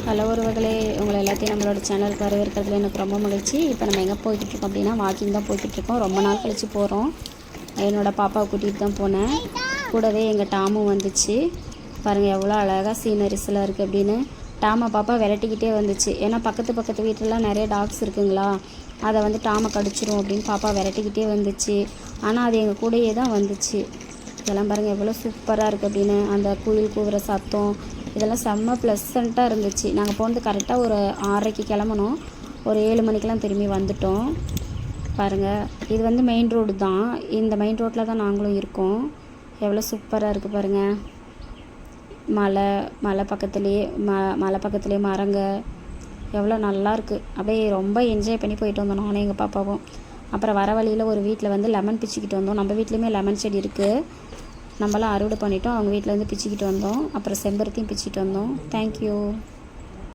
Hello உறவுகளே, உங்களை எல்லாத்தையும் நம்மளோட சேனலுக்கு வரவேற்கிறதுல எனக்கு ரொம்ப மகிழ்ச்சி. இப்போ நம்ம எங்கே போய்கிட்ருக்கோம் அப்படின்னா வாக்கிங் தான் போய்கிட்ருக்கோம். ரொம்ப நாள் கழித்து போகிறோம். என்னோடய பாப்பாவை கூட்டிகிட்டு தான் போனேன். கூடவே எங்கள் டாமும் வந்துச்சு. பாருங்கள் எவ்வளோ அழகாக சீனரிஸ்லாம் இருக்குது அப்படின்னு. டாமை பாப்பா விரட்டிக்கிட்டே வந்துச்சு. ஏன்னா பக்கத்து வீட்டிலலாம் நிறைய டாக்ஸ் இருக்குங்களா, அதை வந்து டாமை கடிச்சிரும் அப்படின்னு பாப்பா விரட்டிக்கிட்டே வந்துச்சு. ஆனால் அது எங்கள் கூடயே தான் வந்துச்சு. இதெல்லாம் பாருங்கள் எவ்வளோ சூப்பராக இருக்குது அப்படின்னு. அந்த குயில் கூவுற சத்தம் இதெல்லாம் செம்ம ப்ளசண்ட்டாக இருந்துச்சு. நாங்கள் போனது கரெக்டாக ஒரு 6:30க்கு கிளம்புனோம். ஒரு 7 மணிக்கெலாம் திரும்பி வந்துட்டோம். பாருங்கள் இது வந்து மெயின் ரோடு தான். இந்த மெயின் ரோட்டில் தான் நாங்களும் இருக்கோம். எவ்வளோ சூப்பராக இருக்குது பாருங்கள். மலை பக்கத்துலேயே மலை பக்கத்துலேயே மரங்க எவ்வளோ நல்லா இருக்குது. அப்படியே ரொம்ப என்ஜாய் பண்ணி போயிட்டு வந்தோம் நானும் எங்கள் பாப்பாவும். அப்புறம் வர வழியில் ஒரு வீட்டில் வந்து லெமன் பிச்சுக்கிட்டு வந்தோம். நம்ம வீட்லேயுமே லெமன் செடி இருக்குது. நம்மளாம் அறுவடை பண்ணிட்டோம். அவங்க வீட்டில் வந்து பிச்சுக்கிட்டு வந்தோம். அப்புறம் செம்பருத்தியும் பிச்சுக்கிட்டு வந்தோம். தேங்க்யூ.